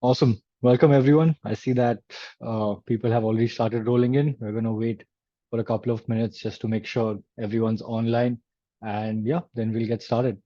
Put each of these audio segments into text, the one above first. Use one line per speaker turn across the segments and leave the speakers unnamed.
Awesome. Welcome, everyone. I see that people have already started rolling in. We're going to wait for a couple of minutes just to make sure everyone's online. And yeah, then we'll get started.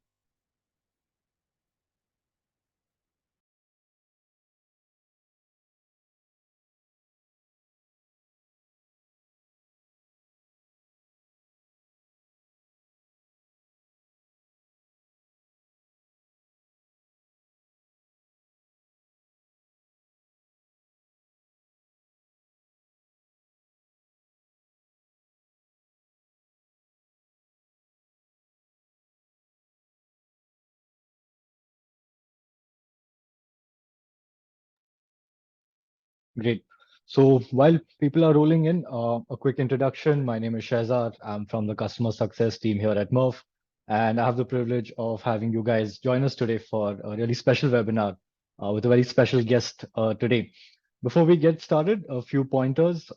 Great. So while people are rolling in, a quick introduction. My name is Shahzad. I'm from the customer success team here at Murf, and I have the privilege of having you guys join us today for a really special webinar with a very special guest today. Before we get started, a few pointers.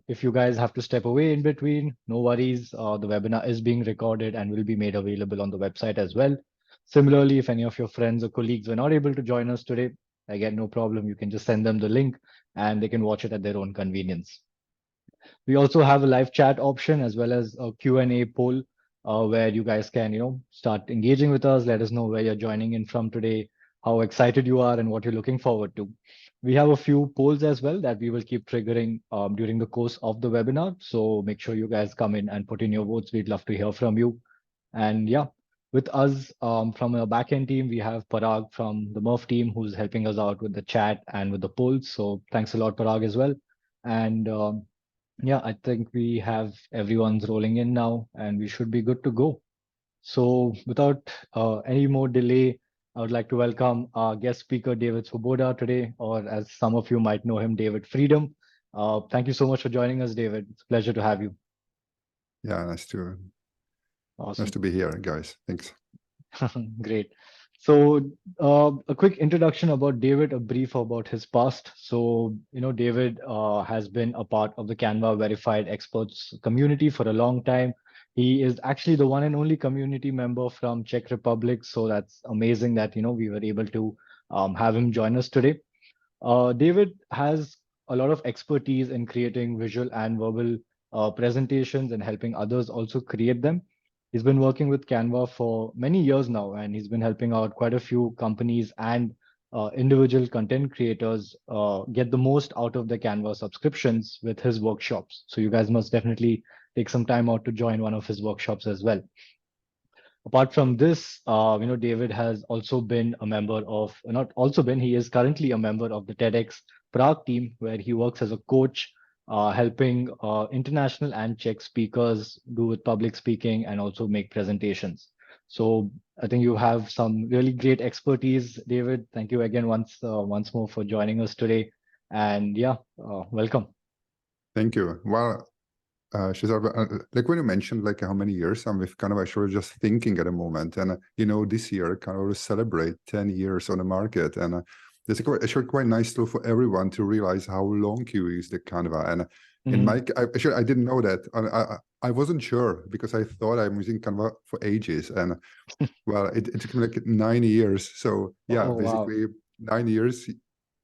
If you guys have to step away in between, no worries. The webinar is being recorded and will be made available on the website as well. Similarly, if any of your friends or colleagues were not able to join us today, again, no problem. You can just send them the link and they can watch it at their own convenience. We also have a live chat option as well as a Q&A poll where you guys can, start engaging with us. Let us know where you're joining in from today, how excited you are, and what you're looking forward to. We have a few polls as well that we will keep triggering during the course of the webinar. So make sure you guys come in and put in your votes. We'd love to hear from you. And yeah, with us from a backend team, we have Parag from the Murf team who's helping us out with the chat and with the polls. So thanks a lot, Parag, as well. And yeah, I think we have everyone's rolling in now and we should be good to go. So without any more delay, I would like to welcome our guest speaker, David Svoboda, today, or as some of you might know him, David Freedom. Thank you so much for joining us, David. It's a pleasure to have you.
Yeah, nice to
Awesome.
be here, guys. Thanks.
Great. So, a quick introduction about David, a brief about his past. So, David has been a part of the Canva Verified Experts community for a long time. He is actually the one and only community member from Czech Republic. So that's amazing that, we were able to have him join us today. David has a lot of expertise in creating visual and verbal presentations and helping others also create them. He's been working with Canva for many years now, and he's been helping out quite a few companies and individual content creators get the most out of the Canva subscriptions with his workshops. So you guys must definitely take some time out to join one of his workshops as well. Apart from this, David has also been a member of, not also been, he is currently a member of the TEDxPrague team, where he works as a coach, helping international and Czech speakers do with public speaking and also make presentations. So I think you have some really great expertise, David. Thank you again once more for joining us today. And yeah, welcome.
Thank you. Well, Shazar, like when you mentioned like how many years I'm with Canva, I was just thinking at the moment, and this year Canva will celebrate 10 years on the market, and it's actually quite nice to for everyone to realize how long you use the Canva. And in my, I didn't know that. I wasn't sure because I thought I'm using Canva for ages, and well, it took me like 9 years. So yeah, basically 9 years.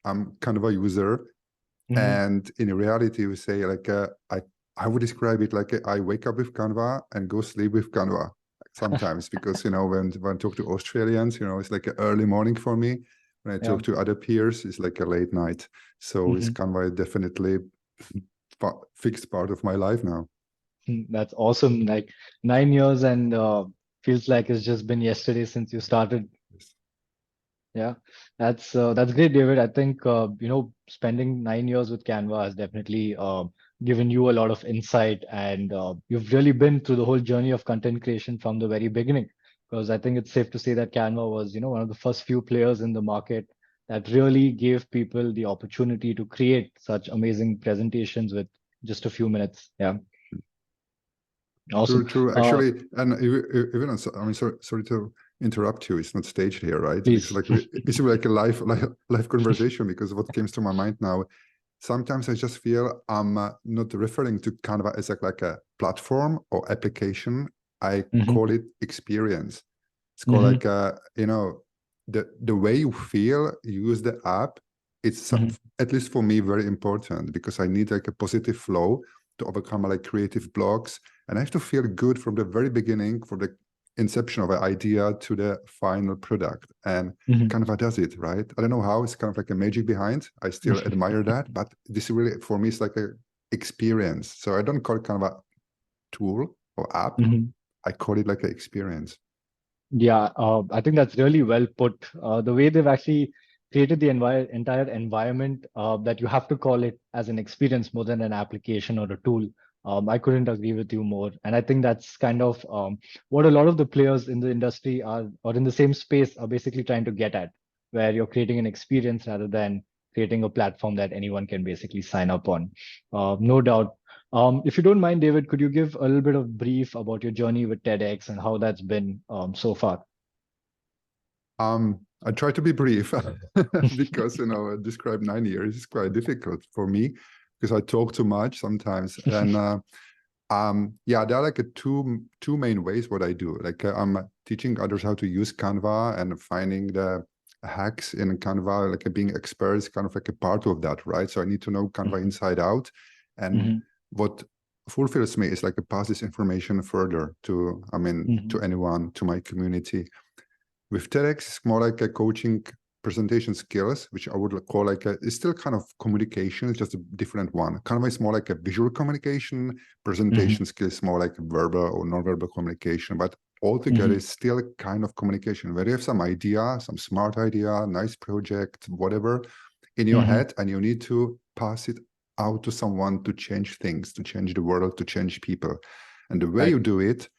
I'm Canva user, and in reality, we say like I would describe it like I wake up with Canva and go sleep with Canva sometimes because when I talk to Australians, it's like an early morning for me. When I talk to other peers, it's like a late night. So it's Canva definitely fixed part of my life now.
That's awesome. Like 9 years and feels like it's just been yesterday since you started.
Yes.
Yeah, that's great, David. I think spending 9 years with Canva has definitely given you a lot of insight, and you've really been through the whole journey of content creation from the very beginning. Because I think it's safe to say that Canva was, one of the first few players in the market that really gave people the opportunity to create such amazing presentations with just a few minutes. Yeah, awesome.
True. Actually, and even I mean, sorry to interrupt you. It's not staged here, right?
Please.
Because like it's like a live conversation. Because what comes to my mind now, sometimes I just feel I'm not referring to Canva as like a platform or application. I call it experience. It's called like the way you feel, use the app, it's at least for me very important, because I need like a positive flow to overcome like creative blocks, and I have to feel good from the very beginning, from the inception of an idea to the final product. And Canva does it, right? I don't know how, it's kind of like a magic behind. I still admire that, but this really for me is like a experience. So I don't call it kind of a tool or app. I call it like an experience.
Yeah, I think that's really well put. The way they've actually created the entire environment, that you have to call it as an experience more than an application or a tool. I couldn't agree with you more. And I think that's kind of what a lot of the players in the industry are, or in the same space, are basically trying to get at, where you're creating an experience rather than creating a platform that anyone can basically sign up on. No doubt. If you don't mind, David, could you give a little bit of brief about your journey with TEDx and how that's been so far?
I try to be brief because, you know, describe 9 years is quite difficult for me because I talk too much sometimes. And yeah, there are like two main ways what I do. Like I'm teaching others how to use Canva and finding the hacks in Canva, like being experts, kind of like a part of that, right? So I need to know Canva inside out. And what fulfills me is like to pass this information further to, I mean, to anyone, to my community. With TEDx, it's more like a coaching presentation skills, which I would call like it's still kind of communication, it's just a different one. Canva is more like a visual communication, presentation skills more like verbal or non-verbal communication, but altogether it's still kind of communication, where you have some idea, some smart idea, nice project, whatever in your head, and you need to pass it out to someone to change things, to change the world, to change people. And the way you do it,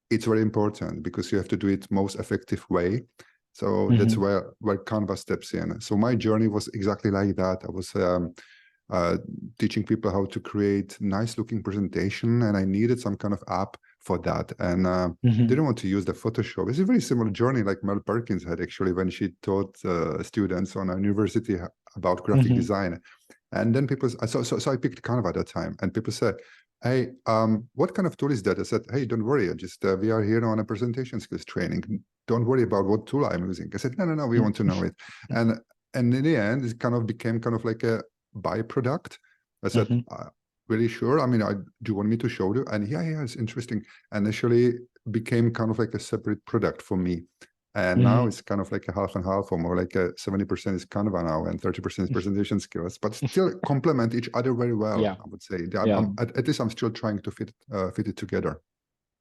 it's very important because you have to do it most effective way. So that's where Canva steps in. So my journey was exactly like that. I was teaching people how to create nice looking presentation, and I needed some kind of app for that. And didn't want to use the Photoshop. It's a very similar journey like Mel Perkins had actually when she taught students on a university about graphic design. And then people, so I picked Canva at that time, and people said, hey, what kind of tool is that? I said, hey, don't worry. We are here on a presentation skills training. Don't worry about what tool I'm using. I said, no, we want to know it. And in the end, it kind of became kind of like a byproduct. I said, really sure? I mean, do you want me to show you? And yeah, it's interesting. And actually became kind of like a separate product for me. And now it's kind of like a half and half, or more like a 70% is Canva now and 30% is presentation skills, but still complement each other very well, I would say. At least I'm still trying to fit it together.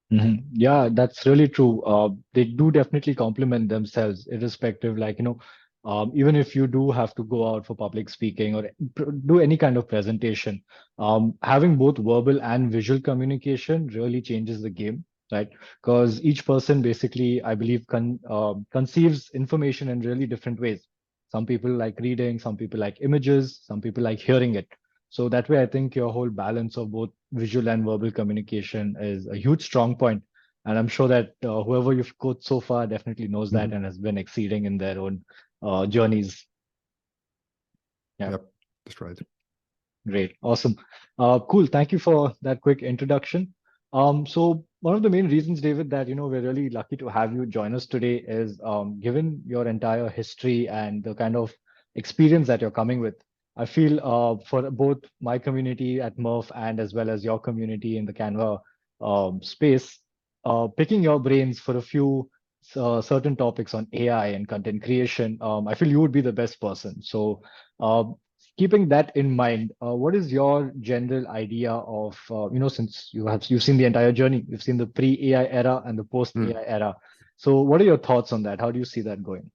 Yeah, that's really true. They do definitely complement themselves, irrespective, like, even if you do have to go out for public speaking or do any kind of presentation, having both verbal and visual communication really changes the game. Right, because each person basically, I believe, conceives information in really different ways. Some people like reading, some people like images, some people like hearing it. So that way, I think your whole balance of both visual and verbal communication is a huge strong point. And I'm sure that whoever you've coached so far definitely knows that and has been exceeding in their own journeys. Yeah.
Yep, that's right.
Great. Awesome. Cool. Thank you for that quick introduction. So one of the main reasons, David, that we're really lucky to have you join us today is given your entire history and the kind of experience that you're coming with. I feel for both my community at Murf and as well as your community in the Canva space, picking your brains for a few certain topics on AI and content creation, I feel you would be the best person. So keeping that in mind, what is your general idea of, since you've seen the entire journey, you've seen the pre-AI era and the post-AI era. So what are your thoughts on that? How do you see that going?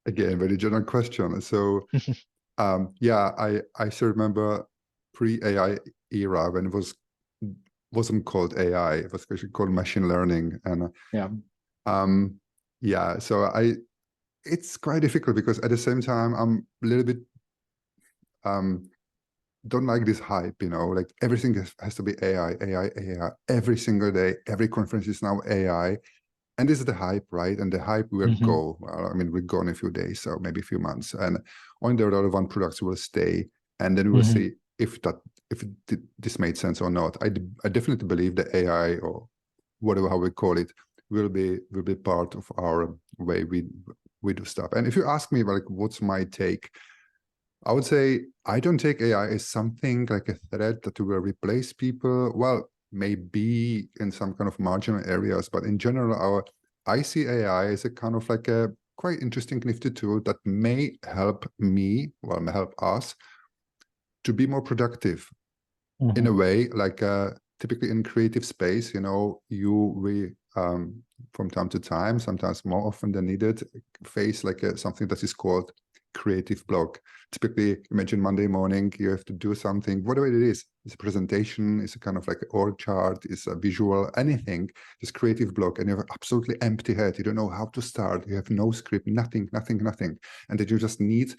Again, very general question. So yeah, I still remember pre-AI era when it wasn't called AI, it was actually called machine learning. And yeah, so it's quite difficult because at the same time I'm a little bit don't like this hype, like everything has to be AI every single day. Every conference is now AI, and this is the hype, right? And the hype will go. Well, I mean, we'll go in a few days, so maybe a few months, and only the relevant products will stay, and then we'll see if this made sense or not. I definitely believe that AI, or whatever how we call it, will be part of our way we do stuff. And if you ask me, like, what's my take? I would say I don't take AI as something like a threat that will replace people. Well, maybe in some kind of marginal areas, but in general, I see AI as a kind of like a quite interesting, nifty tool that may help me, well, may help us to be more productive in a way, like typically in creative space, we from time to time, sometimes more often than needed, face like something that is called creative block. Typically, imagine Monday morning, you have to do something, whatever it is. It's a presentation, it's a kind of like an org chart, it's a visual, anything, just creative block, and you have absolutely empty head. You don't know how to start. You have no script, nothing. And then you just need,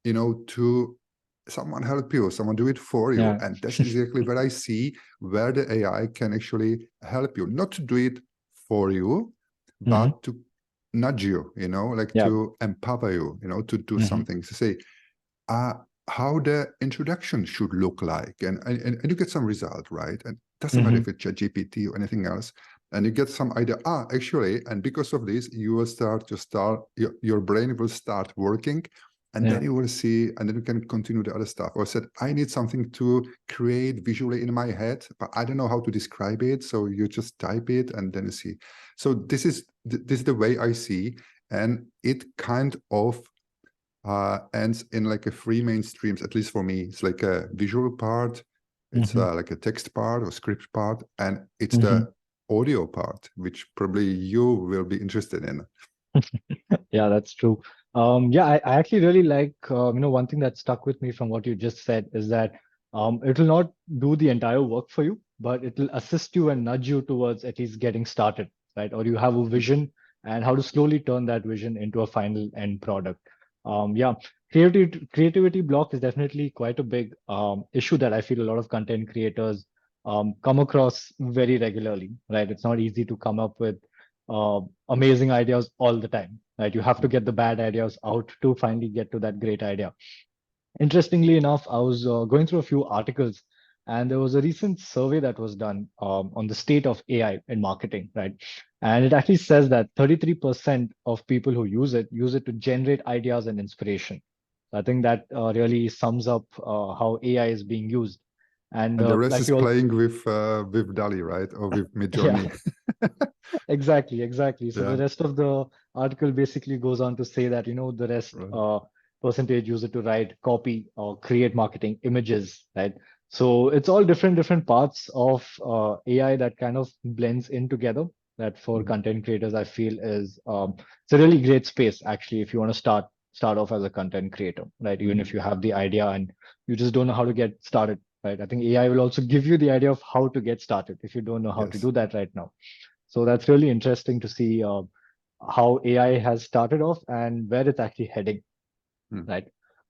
to someone help you, someone do it for you.
Yeah.
And that's exactly where I see where the AI can actually help you, not to do it for you, but to nudge you, like to empower you, to do something, to say how the introduction should look like, and you get some result, right? And doesn't matter if it's ChatGPT or anything else, and you get some idea, actually, and because of this, you will your brain will start working, and then you will see, and then you can continue the other stuff. Or said, I need something to create visually in my head, but I don't know how to describe it. So you just type it, and then you see. So this is the way I see, and it kind of ends in like a three main streams. At least for me, it's like a visual part, it's like a text part or script part, and it's the audio part, which probably you will be interested in.
Yeah, that's true. I actually really like, one thing that stuck with me from what you just said is that it will not do the entire work for you, but it will assist you and nudge you towards at least getting started, right? Or you have a vision and how to slowly turn that vision into a final end product. Creativity block is definitely quite a big issue that I feel a lot of content creators come across very regularly, right? It's not easy to come up with amazing ideas all the time, right? You have to get the bad ideas out to finally get to that great idea. Interestingly enough, I was going through a few articles, and there was a recent survey that was done on the state of AI in marketing, right? And it actually says that 33% of people who use it to generate ideas and inspiration. So I think that really sums up how AI is being used. And
the rest
like
is
you all,
playing with DALL-E, right? Or with
yeah,
Midjourney.
exactly. So the
Yeah,
rest of the article basically goes on to say that, the rest
right.
percentage use it to write copy or create marketing images, right? So it's all different parts of AI that kind of blends in together. That for content creators, I feel is it's a really great space actually if you want to start off as a content creator, right? Even if you have the idea and you just don't know how to get started, right? I think AI will also give you the idea of how to get started if you don't know how to
Yes.
do that right now. So that's really interesting to see how AI has started off and where it's actually heading, right?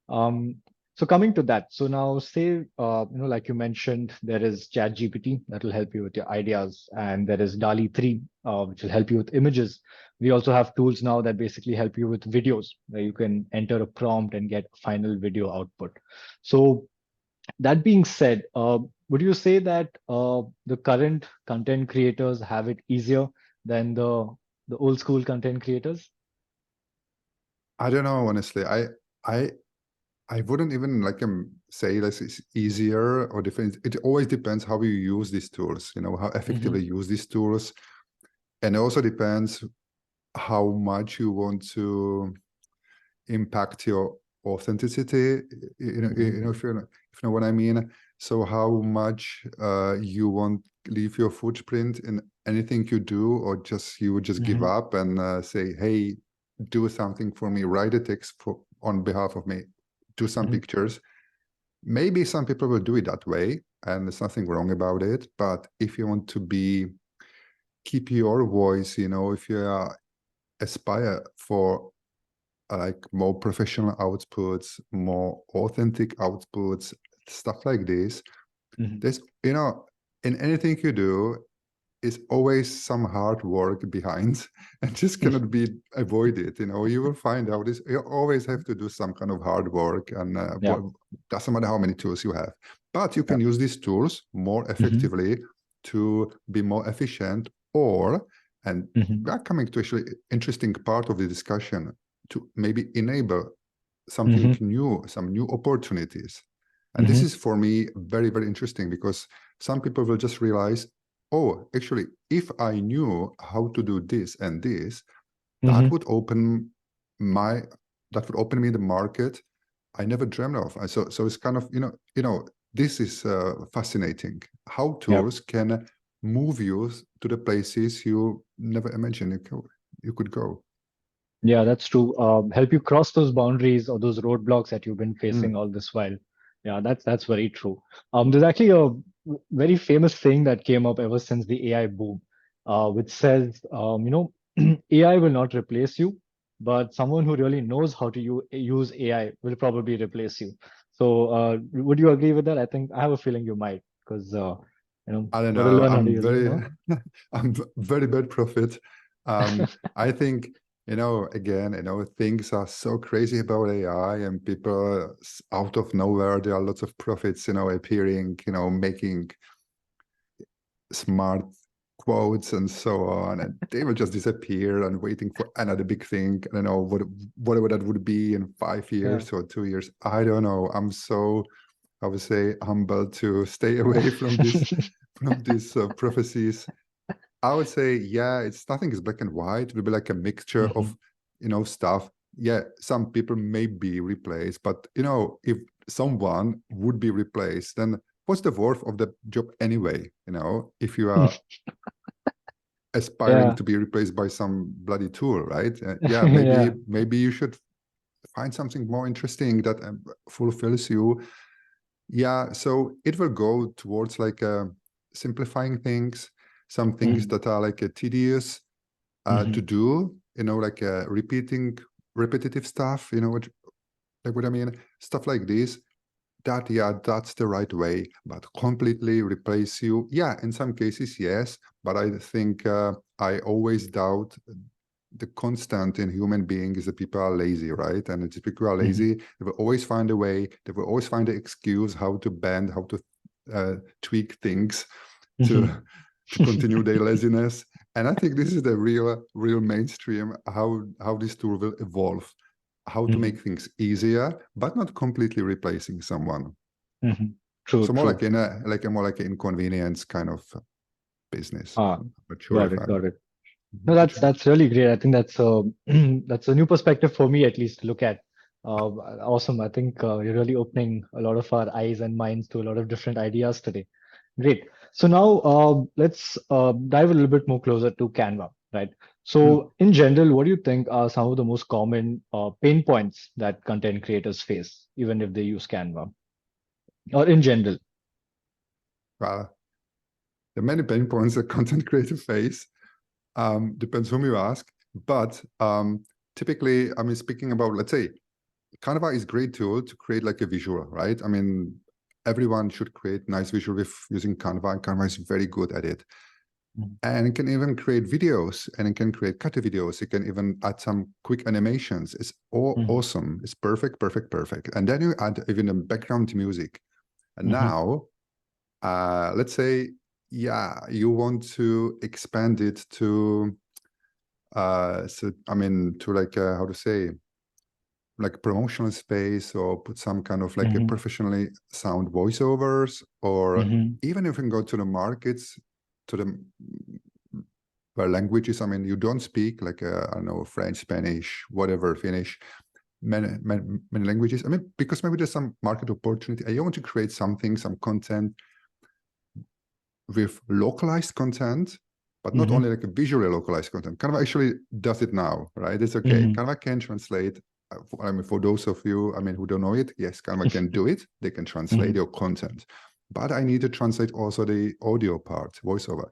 Um, so coming to that, so now say, like you mentioned, there is ChatGPT that will help you with your ideas, and there is DALL-E 3, which will help you with images. We also have tools now that basically help you with videos, where you can enter a prompt and get final video output. So that being said, would you say that the current content creators have it easier than the old school content creators?
I don't know, honestly. I I wouldn't even like say that it's easier or different. It always depends how you use these tools, how effectively you use these tools. And it also depends how much you want to impact your authenticity, if you know what I mean. So how much you want leave your footprint in anything you do, or you would just give up and say, hey, do something for me, write a text on behalf of me, do some pictures. Maybe some people will do it that way, and there's nothing wrong about it. But if you want to keep your voice, if you aspire for like more professional outputs, more authentic outputs, stuff like this, there's, in anything you do, is always some hard work behind, and just cannot be avoided. You will find out this. You always have to do some kind of hard work, and
Yeah.
doesn't matter how many tools you have, but you can
Yeah.
use these tools more effectively to be more efficient. And we are coming to actually interesting part of the discussion. to maybe enable something new, some new opportunities. And this is for me very, very interesting, because some people will just realize, oh, actually, if I knew how to do this and this, that would open me the market I never dreamed of. So it's kind of, this is fascinating, how tools can move you to the places you never imagined you could go.
Yeah, that's true. Help you cross those boundaries or those roadblocks that you've been facing all this while. Yeah, that's very true. There's actually a very famous saying that came up ever since the AI boom, which says, AI will not replace you, but someone who really knows how to use AI will probably replace you. So, would you agree with that? I think I have a feeling you might, because
I don't
gotta
know.
learn how to use it, no?
I'm very bad prophet. I think, again, things are so crazy about AI, and people out of nowhere, there are lots of prophets, appearing, making smart quotes and so on, and they will just disappear and waiting for another big thing. I don't know whatever that would be in 5 years or 2 years. I don't know. I'm so, I would say, humble to stay away from this from these prophecies. I would say, yeah, it's nothing is black and white. It will be like a mixture of, stuff. Yeah, some people may be replaced, but if someone would be replaced, then what's the worth of the job anyway? If you are aspiring
Yeah,
to be replaced by some bloody tool, right? Yeah,
yeah.
maybe you should find something more interesting that fulfills you. Yeah, so it will go towards like simplifying things, some things that are like tedious to do, like repeating repetitive stuff, what I mean? Stuff like this, that's the right way, but completely replace you. Yeah, in some cases, yes, but I think I always doubt the constant in human being is that people are lazy, right? And if people are lazy, they will always find a way, they will always find an excuse how to bend, how to tweak things to continue their laziness. And I think this is the real mainstream, how this tool will evolve, how to make things easier, but not completely replacing someone.
True,
So more
true.
like an inconvenience kind of business.
Ah,
I'm not sure
got
if
it,
I'm
got it. No, that's really great. I think that's a that's a new perspective for me at least to look at. Awesome. I think you're really opening a lot of our eyes and minds to a lot of different ideas today. Great. So now let's dive a little bit more closer to Canva, right? So in general, what do you think are some of the most common pain points that content creators face, even if they use Canva, or in general?
Well, there are many pain points that content creators face. Depends whom you ask, but typically, I mean, speaking about, let's say, Canva is a great tool to create like a visual, right? I mean, everyone should create nice visual with using Canva, and Canva is very good at it. And it can even create videos, and it can create cut videos. It can even add some quick animations. It's all awesome. It's perfect, perfect, perfect. And then you add even a background music. And now, let's say, yeah, you want to expand it to, so I mean, to like how to say, like promotional space, or put some kind of like a professionally sound voiceovers, or even if you can go to the markets, to the where languages, I mean, you don't speak like I don't know, French, Spanish, whatever, Finnish, many languages. I mean, because maybe there's some market opportunity. I want to create something, some content with localized content, but not only like a visually localized content. Canva actually does it now, right? It's okay. Canva can translate. I mean, for those of you, I mean, who don't know it, yes, Canva can do it. They can translate your content, but I need to translate also the audio part, voiceover,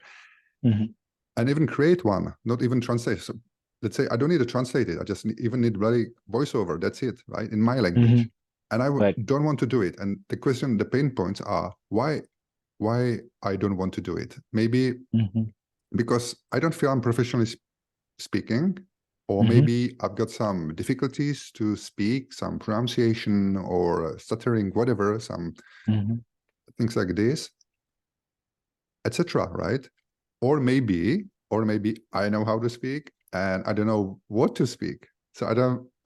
and even create one, not even translate. So let's say I don't need to translate it. I just even need bloody voiceover. That's it, right? In my language. And I
Right.
don't want to do it. And the question, the pain points are why I don't want to do it. Maybe because I don't feel I'm professionally speaking, or maybe I've got some difficulties to speak, some pronunciation or stuttering, whatever, some things like this, etc. Right? Or maybe I know how to speak and I don't know what to speak. So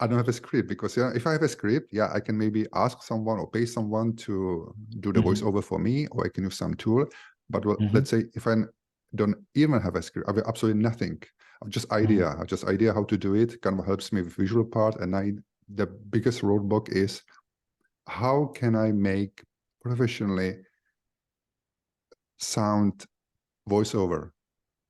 I don't have a script, because if I have a script, I can maybe ask someone or pay someone to do the voiceover for me, or I can use some tool. But let's say if I don't even have a script, I have absolutely nothing. I've just idea how to do it. Canva helps me with visual part, and the biggest roadblock is how can I make professionally sound voiceover,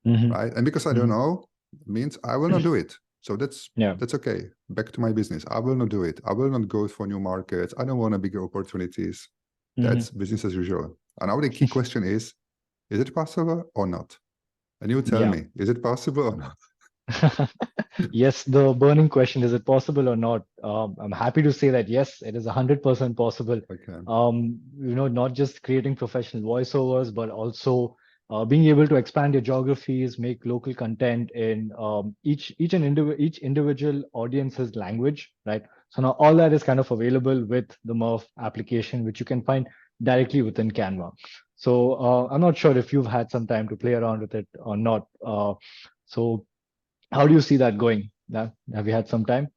right? And because I don't know, means I will not do it. So that's okay. Back to my business. I will not do it. I will not go for new markets. I don't want a bigger opportunities. That's business as usual. And now the key question is it possible or not? And you tell me, is it possible or not?
Yes, the burning question, is it possible or not? I'm happy to say that yes, it is 100% possible.
Okay.
Not just creating professional voiceovers, but also being able to expand your geographies, make local content in each individual audience's language, right? So now all that is kind of available with the Murf application, which you can find directly within Canva. So I'm not sure if you've had some time to play around with it or not. So how do you see that going? Have you had some time?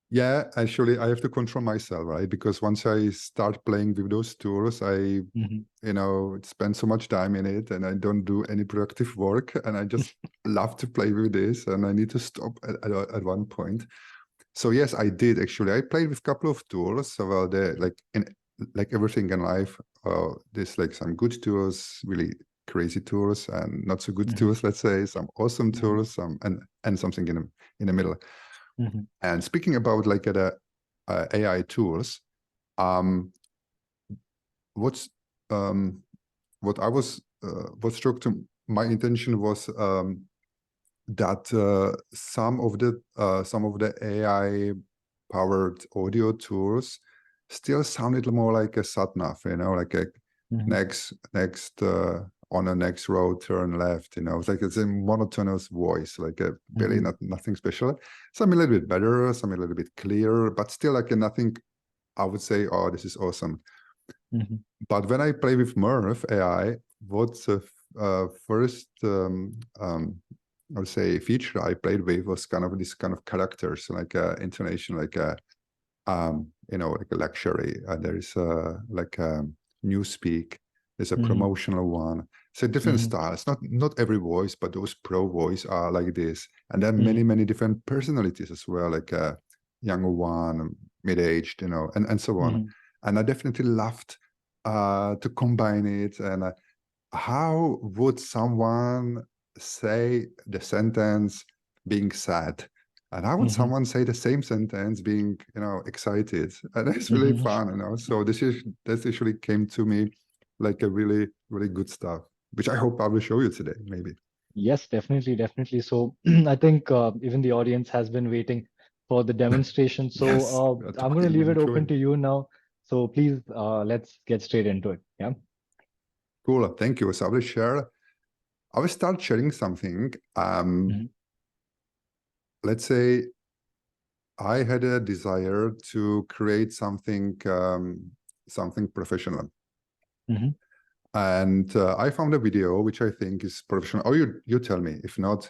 Yeah, actually, I have to control myself, right? Because once I start playing with those tools, I, spend so much time in it, and I don't do any productive work, and I just love to play with this, and I need to stop at one point. So yes, I did actually. I played with a couple of tools. So well, like everything in life, there's like some good tools, really crazy tools, and not so good tools. Let's say some awesome tools, and something in the middle. And speaking about like the AI tools, what struck to my intention was that some of the AI powered audio tools still sounded more like a sat-nav, like a next on the next road, turn left, it's like it's a monotonous voice, like a barely nothing special. Some a little bit better, some a little bit clearer, but still like nothing I would say, oh, this is awesome. But when I play with Murf AI, what's the first I would say feature I played with was kind of this kind of characters, like intonation, like a like a luxury. There is like a newspeak. There's a promotional one. It's a different style. It's not every voice, but those pro voice are like this. And there are many different personalities as well, like a younger one, mid-aged, and so on. And I definitely loved to combine it. And how would someone say the sentence being sad? And how would someone say the same sentence being, excited? And it's really fun, So this actually came to me like a really, really good stuff, which I hope I will show you today, maybe.
Yes, definitely. So I think even the audience has been waiting for the demonstration. So
Yes,
I'm going to leave it open to you now. So please, let's get straight into it. Yeah.
Cool. Thank you. So I will start sharing something. Let's say I had a desire to create something professional. And I found a video which I think is professional. Oh, you tell me. If not,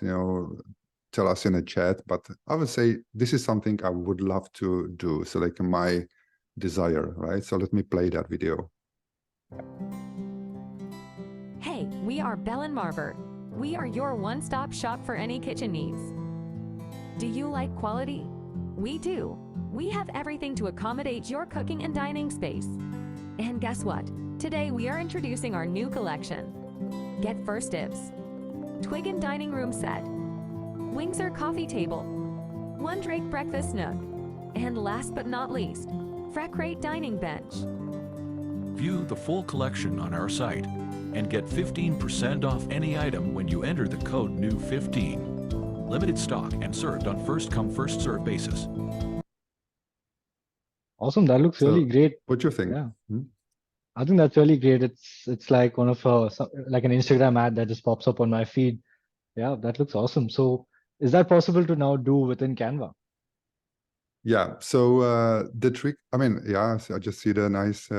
tell us in a chat. But I would say this is something I would love to do. So like my desire, right? So let me play that video.
Hey, we are Bell & Marver. We are your one-stop shop for any kitchen needs. Do you like quality? We do. We have everything to accommodate your cooking and dining space. And guess what? Today we are introducing our new collection. Get first dibs. Twig and dining room set. Windsor coffee table. One Drake breakfast nook. And last but not least, Freck Rate dining bench.
View the full collection on our site and get 15% off any item when you enter the code NEW15. Limited stock and served on first-come, first-served basis.
Awesome. That looks really great.
What do you think?
Yeah. I think that's really great. It's like one of like an Instagram ad that just pops up on my feed. Yeah, that looks awesome. So is that possible to now do within Canva?
Yeah. So the trick, I mean, yeah, so I just see the nice,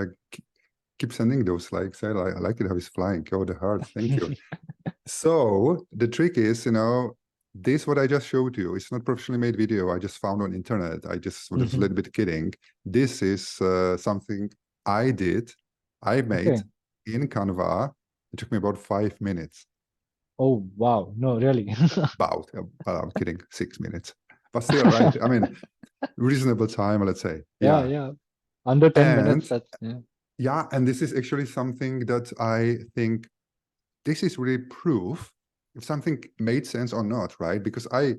keep sending those likes. I like it how it's flying. Oh, the heart. Thank you. So the trick is, this, what I just showed you, it's not professionally made video. I just found on internet. I just was a little bit kidding. This is something I made in Canva. It took me about 5 minutes.
Oh, wow. No, really.
About, I'm kidding, 6 minutes. But still, right? I mean, reasonable time, let's say.
Yeah. Under 10 minutes. That's,
yeah, and this is actually something that I think this is really proof if something made sense or not, right? Because I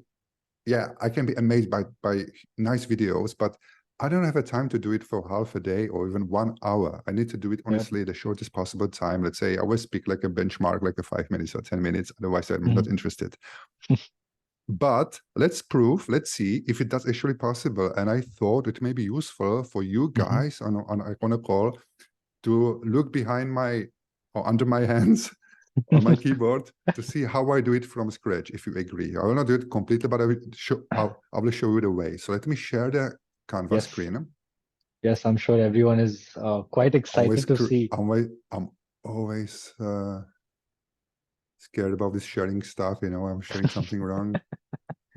can be amazed by nice videos, but I don't have a time to do it for half a day or even 1 hour. I need to do it honestly the shortest possible time. Let's say I always pick like a benchmark, like a 5 minutes or 10 minutes. Otherwise, I'm not interested. But let's see if it that's actually possible. And I thought it may be useful for you guys on a call to look behind my or under my hands on my keyboard to see how I do it from scratch, if you agree. I will not do it completely, but I will show you the way. So let me share the Canva screen.
Yes, I'm sure everyone is quite excited to see.
I'm always scared about this sharing stuff, you know, I'm sharing something wrong.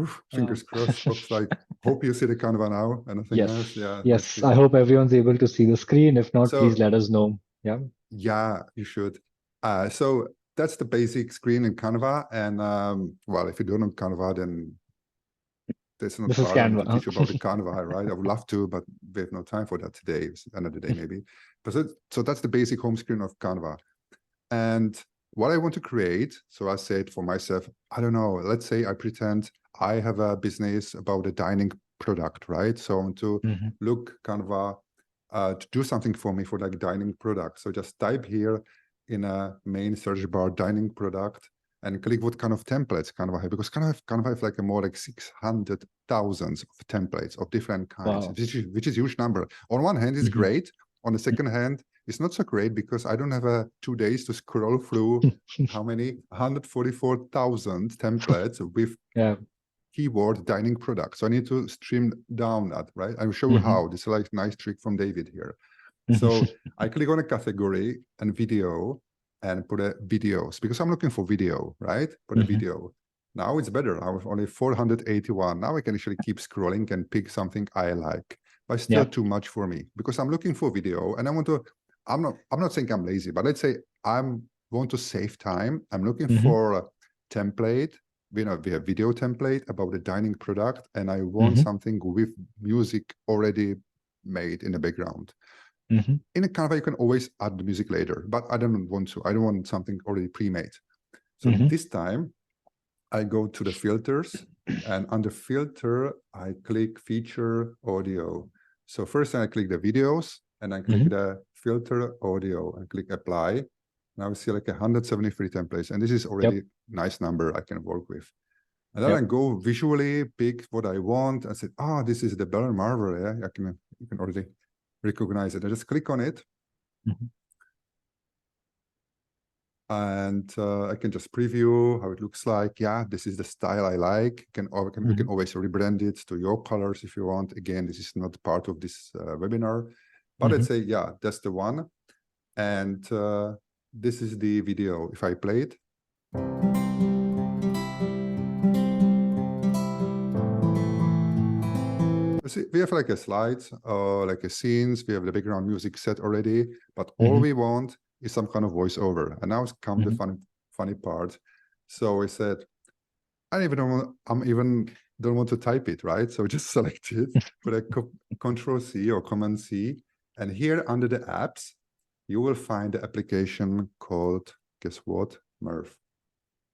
Oof, fingers crossed. Looks like, hope you see the Canva now. Anything else? Yeah.
Yes, I hope everyone's able to see the screen. If not, please let us know. Yeah,
you should. So that's the basic screen in Canva. And well, if you don't know Canva, then there's not hard to teach about the Canva, right? I would love to, but we have no time for that today. It's another day maybe. But so that's the basic home screen of Canva. And what I want to create, so I said for myself, I don't know, let's say I pretend I have a business about a dining product, right? So I want to look Canva to do something for me for like dining product. So just type here in a main search bar dining product and click what kind of templates Canva have, because Canva have like a more like 600,000 of templates of different kinds, which is a huge number. On one hand, it's great. On the second hand, it's not so great because I don't have 2 days to scroll through how many 144,000 templates with keyword dining product. So I need to stream down that, right? I will show you how. This is like a nice trick from David here. So I click on a category and video and put a videos because I'm looking for video, right? Put a video. Now it's better. I have only 481. Now I can actually keep scrolling and pick something I like, but still too much for me because I'm looking for video and I want to. I'm not saying I'm lazy, but let's say I want to save time. I'm looking for a template. We have video template about the dining product, and I want something with music already made in the background. In a Canva, you can always add the music later, but I don't want to. I don't want something already pre-made. So this time, I go to the filters, and under filter, I click feature audio. So first I click the videos, and I click the filter audio and click apply. Now we see like 173 templates, and this is already nice number I can work with. And then I go visually pick what I want. I said, this is the Bell & Marvel. Yeah, you can already recognize it. I just click on it. And I can just preview how it looks like. Yeah, this is the style I like. You can always rebrand it to your colors if you want. Again, this is not part of this webinar. But let's say, that's the one. And this is the video. If I play it. See, we have like a slides, like a scenes. We have the background music set already. But all we want is some kind of voiceover. And now comes the funny part. So I said, I even don't want to type it, right? So just select it, put a Control-C or Command-C. And here under the apps, you will find the application called, guess what? Murf,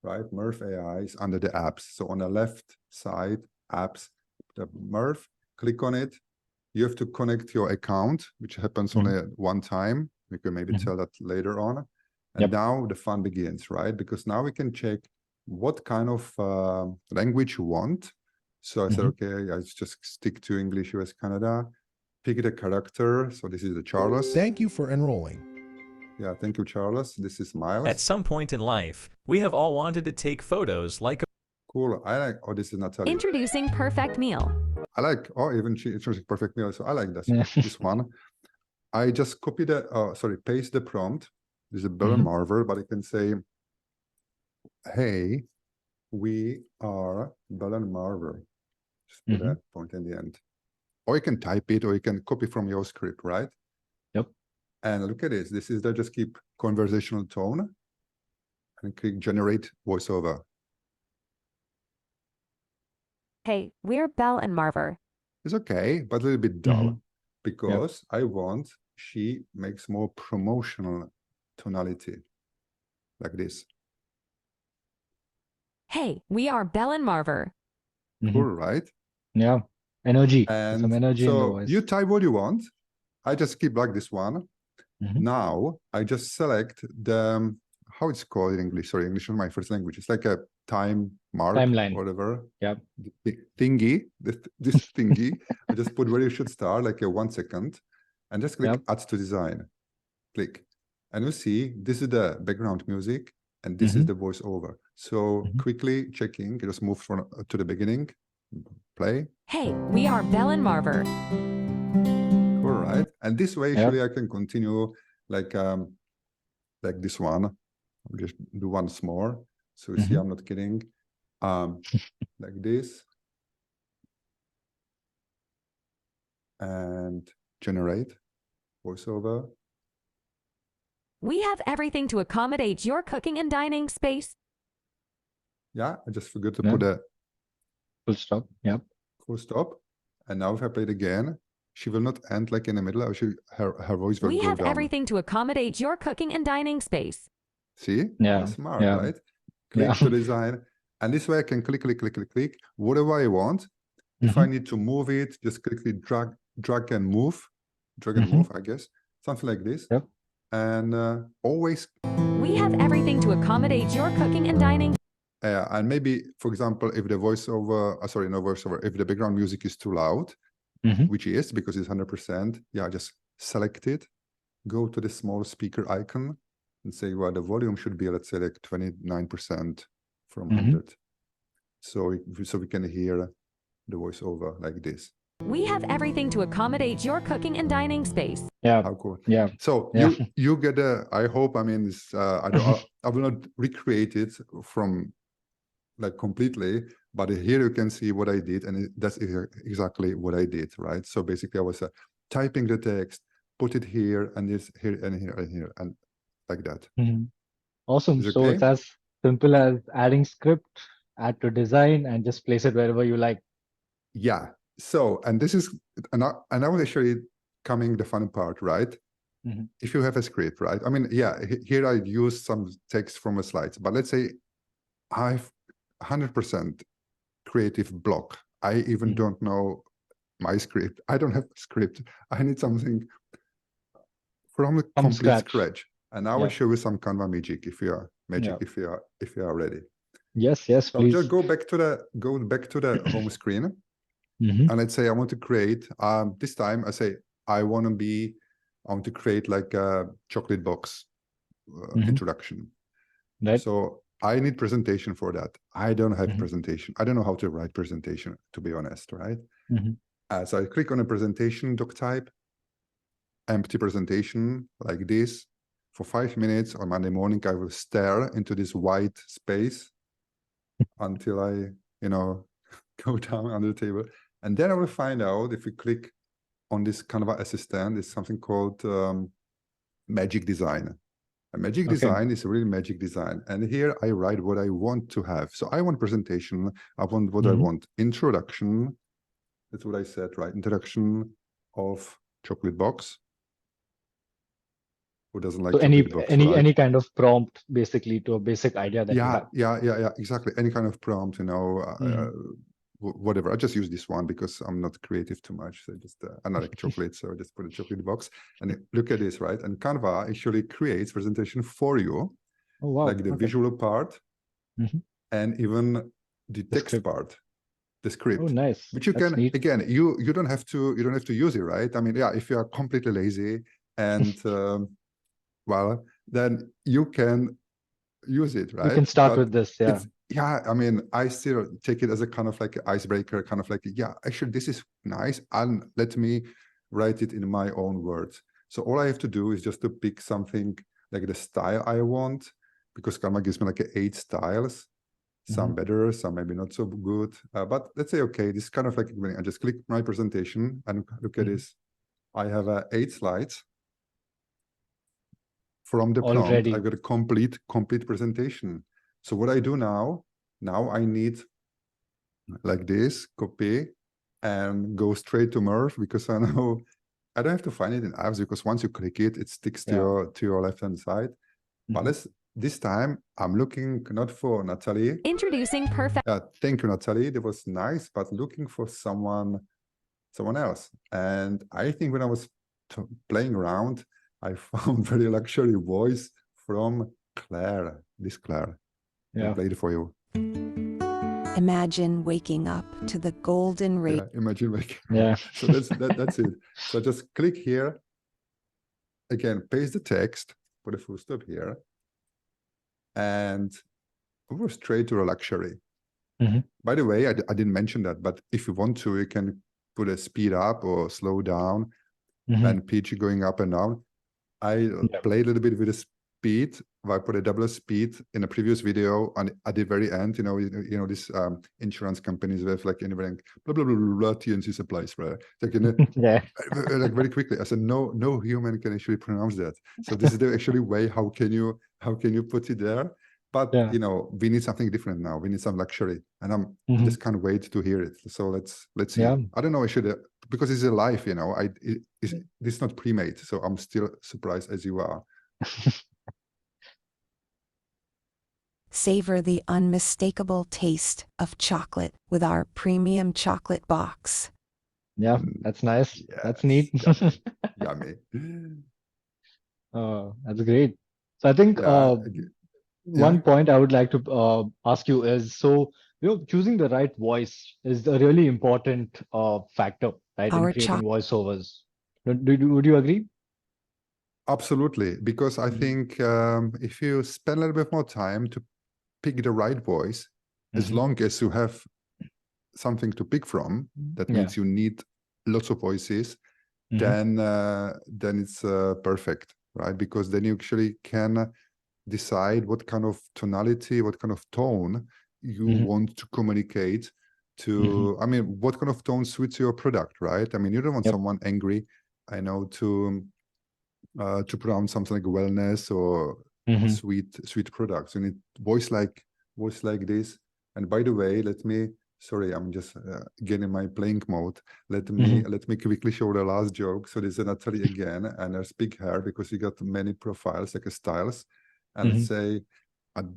right? Murf AI is under the apps. So on the left side, apps, the Murf, click on it. You have to connect your account, which happens only at one time. We can maybe tell that later on. And now the fun begins, right? Because now we can check what kind of language you want. So I said, okay, I just stick to English, US, Canada. Pick the character. So this is the Charles.
Thank you for enrolling.
Yeah, thank you, Charles. This is Miles.
At some point in life, we have all wanted to take photos like a...
Cool. I like, this is Natalie.
Introducing Perfect Meal.
I like, even she introducing Perfect Meal. So I like this, this one. I just copy paste the prompt. This is Bell & Marvel, but I can say, hey, we are Belen Marver. Just put that point in the end. Or you can type it, or you can copy from your script, right?
Yep.
And look at this. This is the just keep conversational tone and click generate voiceover.
Hey, we're Belle and Marver.
It's okay, but a little bit dull because I want she makes more promotional tonality like this.
Hey, we are Belle and Marver.
Cool, right?
Yeah. Energy.
And
some energy in the
so
voice.
you type what you want. I just keep like this one. Now I just select the how it's called in English. Sorry, English is my first language. It's like a time mark,
Timeline.
whatever.
Yep.
Thingy, this thingy. I just put where you should start, like a 1 second, and just click Add to Design. Click, and you see this is the background music, and this is the voiceover. So quickly checking, just move from to the beginning. Play.
Hey, we are Belle and Marver.
All right, and this way actually I can continue like this one. I'll just do once more, so you see I'm not kidding. Like this, and generate voiceover.
We have everything to accommodate your cooking and dining space.
Yeah, I just forgot to put a
full stop. Yep.
Full stop. And now if I play it again, she will not end like in the middle. Her voice will go down.
We have everything to accommodate your cooking and dining space.
See?
Yeah.
That's smart, right? Click to design. And this way I can click, whatever I want. If I need to move it, just quickly drag and move. Drag and move, I guess. Something like this.
Yep.
And always.
We have everything to accommodate your cooking and dining.
And maybe, for example, if the voiceover, if the background music is too loud, which is because it's 100%, just select it, go to the small speaker icon and say, well, the volume should be, let's say, like 29% from 100. So we can hear the voiceover like this.
We have everything to accommodate your cooking and dining space.
Yeah.
How cool.
Yeah.
So you get I hope, I mean, I will not recreate it from like completely, but here you can see what I did, and that's exactly what I did, right? So basically I was typing the text, put it here, and this here, and here, and here, and like that.
Awesome. So it's as simple as adding script, add to design, and just place it wherever you like.
Yeah. So, and this is, and I was actually coming the fun part, right? If you have a script, right? I mean, here I used some text from a slides, but let's say I've 100% creative block. I even don't know my script. I don't have a script. I need something from complete scratch. And now I'll show you some Canva magic if you are if you are ready.
Yes, please.
So just go back to the home screen. And let's say I want to create this time I say I want to create like a chocolate box introduction.
Right.
So I need presentation for that. I don't have presentation. I don't know how to write presentation, to be honest, right? So I click on a presentation doc type, empty presentation like this. For 5 minutes on Monday morning, I will stare into this white space until I, go down under the table. And then I will find out if we click on this Canva assistant, there's something called magic design. A magic design is a really magic design. And here I write what I want to have. So I want presentation. I want what I want. Introduction. That's what I said, right? Introduction of chocolate box. Who doesn't like chocolate box, right?
any kind of prompt, basically, to a basic idea that you have.
Yeah, exactly. Any kind of prompt, whatever. I just use this one because I'm not creative too much. So just I like chocolate, so I just put a chocolate box. And look at this, right? And Canva actually creates presentation for you.
Oh, wow.
Like the visual part and even the text part, the script.
Oh, nice.
Which you
That's
can
neat.
again, you don't have to use it, right? I mean, if you are completely lazy and well, then you can use it, right?
You can start with this,
I mean, I still take it as a kind of like an icebreaker, kind of like, actually, this is nice. And let me write it in my own words. So all I have to do is just to pick something like the style I want, because Canva gives me like 8 styles. Some better, some maybe not so good. But let's say, okay, this is kind of like, I just click my presentation and look at this. I have 8 slides. From the prompt,
Already.
I've got a complete presentation. So what I do now I need like this, copy, and go straight to Murf, because I know I don't have to find it in apps, because once you click it, it sticks to your left-hand side. But this time I'm looking not for Natalie.
Introducing perfect.
Thank you, Natalie. That was nice, but looking for someone else. And I think when I was playing around, I found very luxury voice from Claire. This Claire. I played it for you.
Imagine waking up to the golden ray.
Yeah, imagine waking.
Yeah.
So that's it. So just click here. Again, paste the text, put a full stop here, and go straight to a luxury. By the way, I didn't mention that, but if you want to, you can put a speed up or slow down and pitch going up and down. I played a little bit with the speed. I put a double speed in a previous video, and at the very end, you know, this insurance companies have like anywhere blah blah blah blah TNC supplies, right? Like, like very quickly. I said no human can actually pronounce that. So this is the actually way. How can you put it there? But you know, we need something different now. We need some luxury, and I just can't wait to hear it. So let's see. I don't know. I should because it's a live. You know, it's not pre-made, so I'm still surprised as you are.
Savor the unmistakable taste of chocolate with our premium chocolate box.
Yeah, that's nice.
Yes,
that's neat.
Yummy.
That's great. So I think one point I would like to ask you is, so choosing the right voice is a really important factor, right, in creating voiceovers. Would you agree?
Absolutely, because I think if you spend a little bit more time to pick the right voice, as long as you have something to pick from, that means you need lots of voices, then it's perfect, right? Because then you actually can decide what kind of tonality, what kind of tone you want to communicate to. I mean, what kind of tone suits your product, right? I mean, you don't want someone angry, I know, to pronounce something like wellness or sweet products. You need voice like this. And by the way, sorry, I'm just again in my playing mode. Let me quickly show the last joke. So this is Natalie again, and her big hair, because you got many profiles like styles. And let's say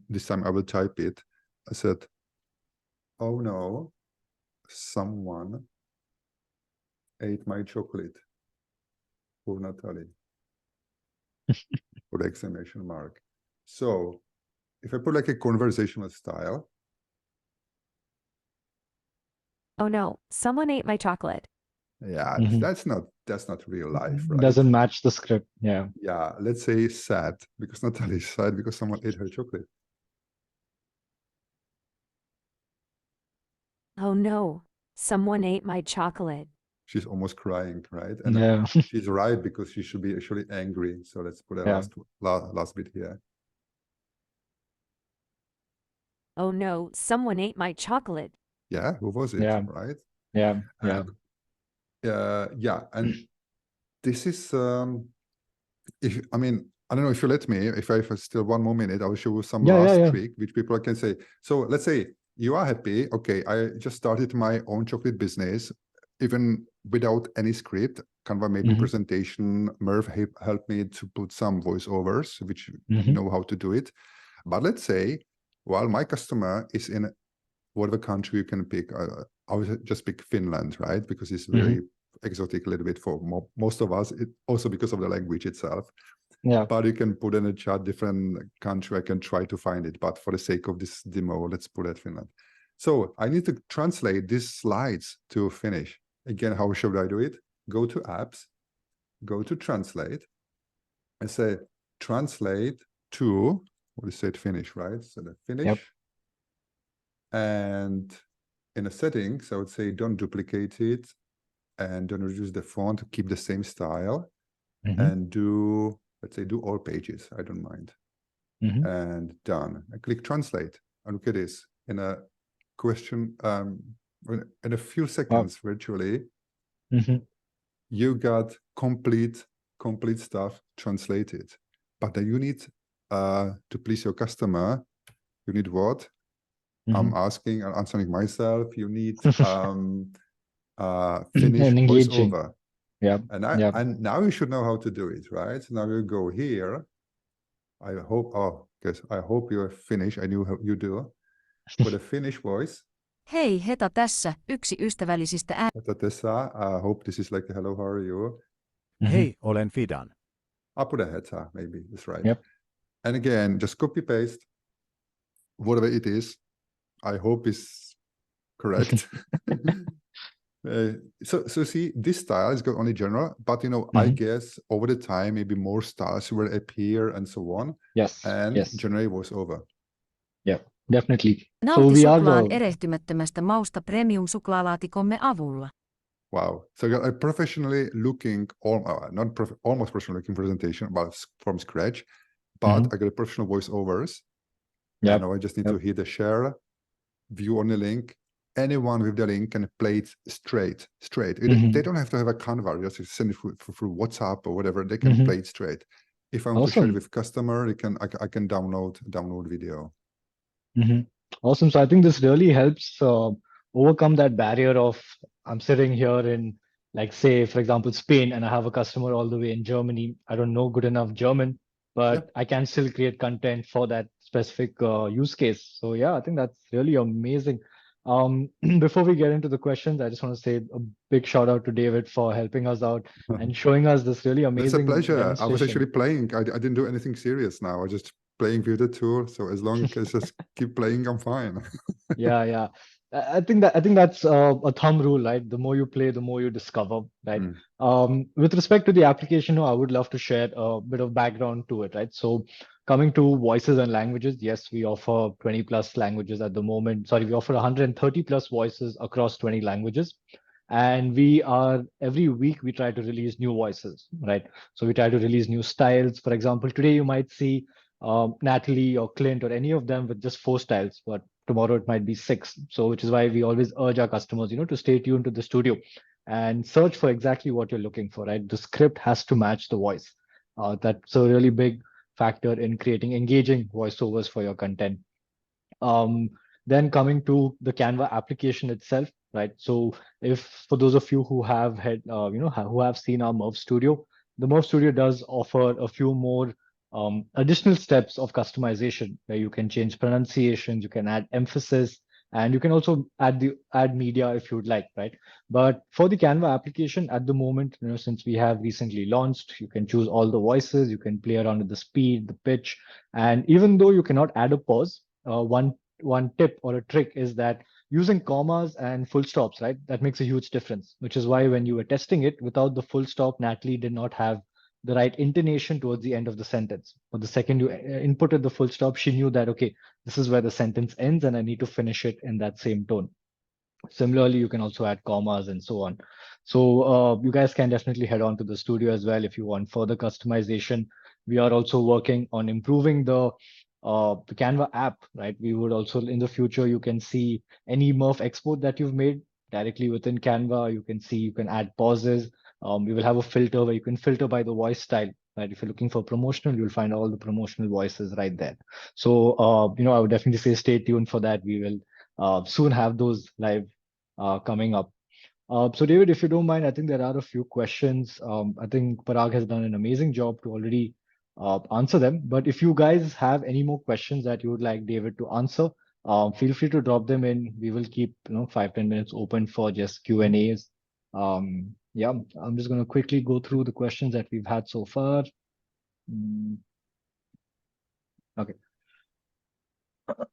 this time I will type it. I said, "Oh no, someone ate my chocolate." Poor Natalie. With exclamation mark. So if I put like a conversational style.
Oh no, someone ate my chocolate.
Yeah, that's not real life, right?
Doesn't match the script. Yeah.
Yeah, let's say sad, because Natalie is sad because someone ate her chocolate.
Oh no, someone ate my chocolate.
She's almost crying, right? And she's right, because she should be actually angry. So let's put a last bit here.
Oh no, someone ate my chocolate.
Yeah, who was it?
Yeah.
Right?
Yeah.
And this is I mean, I don't know if you let me, if I have still 1 more minute, I will show you some last trick which people can say. So let's say you are happy. Okay, I just started my own chocolate business, even without any script. Canva made me presentation. Murf helped me to put some voiceovers, which know how to do it. But let's say, while my customer is in whatever country you can pick, I would just pick Finland, right? Because it's very exotic a little bit for most of us, also because of the language itself. Yeah. But you can put in a chat different country. I can try to find it. But for the sake of this demo, let's put it Finland. So I need to translate these slides to Finnish. Again, how should I do it? Go to apps, go to translate, and say translate to, what is it, Finnish, right? So the Finnish. Yep. And in the settings, I would say don't duplicate it and don't reduce the font, keep the same style, and do, let's say, do all pages. I don't mind. And done. I click translate. And look at this. in a question, in a few seconds, virtually, you got complete stuff translated. But then you need to please your customer. You need what? I'm answering myself. You need finish
engaging.
voiceover.
Yeah.
And now you should know how to do it, right? Now you go here. I hope. Oh, guys, I hope you're finished. I knew how you do. For the Finnish voice.
Hei, Heta tässä, yksi ystävällisistä
Heta tässä. I hope this is like, hello, how are you?
Hei, olen Fidan.
I'll put a Heta, maybe that's right.
Yep.
And again, just copy paste whatever it is. I hope is correct. So see, this style is only general, but I guess over the time maybe more styles will appear and so on.
Yes.
And
yes.
generate voiceover.
Yeah, definitely.
Nauti suklaan erehtymättömästä mausta premium-suklaalaatikomme avulla.
Wow. So I got a professionally looking, almost professional looking presentation about from scratch, but I got a professional voiceovers. Yeah. Now I just need to hit the share, view on the link. Anyone with the link can play it straight. They don't have to have a Canva, just send it through WhatsApp or whatever. They can play it straight. If I want to share it with customer, I can download video.
Awesome. So I think this really helps overcome that barrier of I'm sitting here in, like, say, for example, Spain, and I have a customer all the way in Germany. I don't know good enough German, but I can still create content for that specific use case. So yeah, I think that's really amazing. Before we get into the questions, I just want to say a big shout out to David for helping us out and showing us this really amazing.
It's a pleasure. I was actually playing. I didn't do anything serious now. I was just playing with the tool. So as long as I just keep playing, I'm fine.
Yeah. I think that's a thumb rule, right? The more you play, the more you discover, right? With respect to the application, I would love to share a bit of background to it, right? So coming to voices and languages, yes, we offer 20 plus languages at the moment. Sorry, we offer 130 plus voices across 20 languages. And every week we try to release new voices, right? So we try to release new styles. For example, today you might see Natalie or Clint or any of them with just 4 styles, but tomorrow it might be 6. So which is why we always urge our customers, to stay tuned to the studio and search for exactly what you're looking for, right? The script has to match the voice. That's a really big factor in creating engaging voiceovers for your content. Then coming to the Canva application itself, right? So if for those of you who have had, who have seen our Murf Studio, the Murf Studio does offer a few more additional steps of customization where you can change pronunciations, you can add emphasis, and you can also add media if you would like, right? But for the Canva application at the moment, since we have recently launched, you can choose all the voices, you can play around with the speed, the pitch, and even though you cannot add a pause, one tip or a trick is that using commas and full stops, right? That makes a huge difference, which is why when you were testing it without the full stop, Natalie did not have the right intonation towards the end of the sentence. But the second you inputted the full stop, she knew that, okay, this is where the sentence ends and I need to finish it in that same tone. Similarly, you can also add commas and so on. So you guys can definitely head on to the studio as well if you want further customization. We are also working on improving the Canva app, right? We would also, in the future, you can see any Murf export that you've made directly within Canva. You can add pauses. We will have a filter where you can filter by the voice style, right? If you're looking for promotional, you'll find all the promotional voices right there. So, I would definitely say stay tuned for that. We will soon have those live coming up. So David, if you don't mind, I think there are a few questions. I think Parag has done an amazing job to already answer them. But if you guys have any more questions that you would like David to answer, feel free to drop them in. We will keep 5-10 minutes open for just Q&As. Yeah, I'm just going to quickly go through the questions that we've had so far. Okay.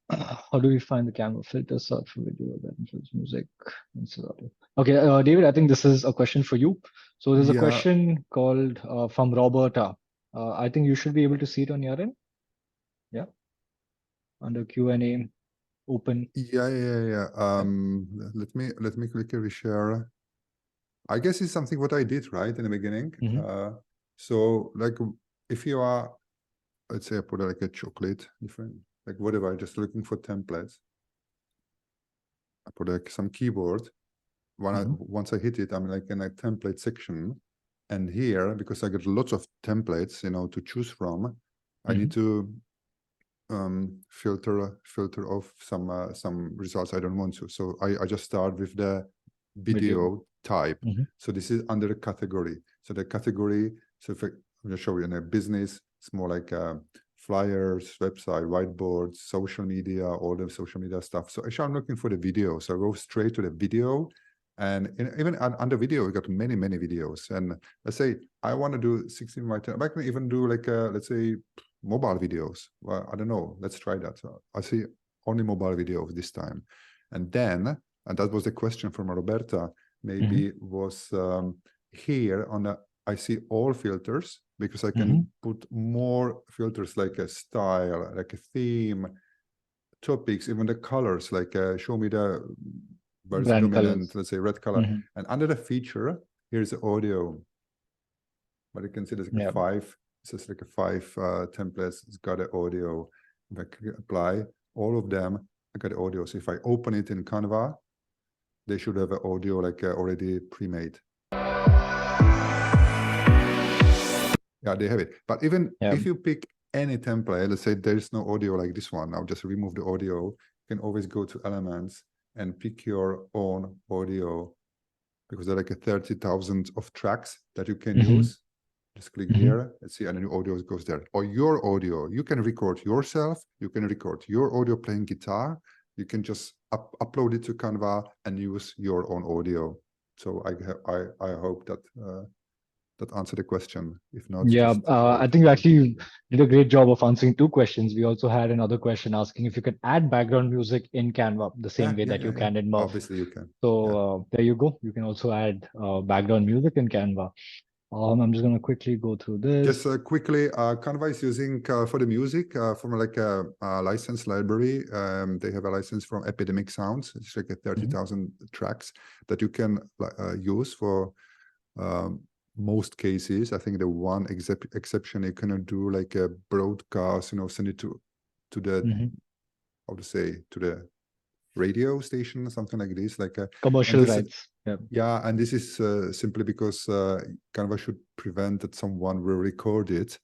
How do we find the Canva filter search for video that includes music? Okay, David, I think this is a question for you. So there's a question called from Roberta. I think you should be able to see it on your end. Yeah. Under Q&A, open.
Yeah. Let me quickly reshare. I guess it's something what I did right in the beginning. So like if you are, let's say I put like a chocolate different, like whatever, just looking for templates. I put like some keyboard. Once I hit it, I'm like in a template section. And here, because I got lots of templates, to choose from, I need to filter off some results I don't want to. So I just start with the video type. So this is under the category. So the category, so if I'm going to show you in a business, it's more like flyers, website, whiteboards, social media, all the social media stuff. So actually I'm looking for the video. So I go straight to the video. And even under video, we got many videos. And let's say I want to do 16 by 10. I can even do like, let's say, mobile videos. Well, I don't know. Let's try that. So I see only mobile videos this time. And then, and that was the question from Roberta, maybe was here on the, I see all filters because I can put more filters like a style, like a theme, topics, even the colors, like show me the where's the dominant, let's say red color. And under the feature, here's the audio. But you can see there's like five, it's just like a 5 templates. It's got the audio. If I can apply all of them, I got the audio. So if I open it in Canva, they should have an audio like already pre-made. Yeah, they have it. But even if you pick any template, let's say there's no audio like this one, I'll just remove the audio. You can always go to elements and pick your own audio because there are like 30,000 of tracks that you can use. Just click here, let's see, and the new audio goes there. Or your audio, you can record yourself, you can record your audio playing guitar, you can just upload it to Canva and use your own audio. So I hope that that answered the question. If not,
I think you actually did a great job of answering 2 questions. We also had another question asking if you could add background music in Canva the same way that you can in Murf.
Obviously you can.
So there you go. You can also add background music in Canva. I'm just going to quickly go through this.
Just quickly, Canva is using for the music from like a license library. They have a license from Epidemic Sounds. It's like 30,000 tracks that you can use for most cases. I think the one exception you cannot do like a broadcast, send it to the how to say, to the radio station, something like this, like a
commercial rights.
And this is simply because Canva should prevent that someone will record it,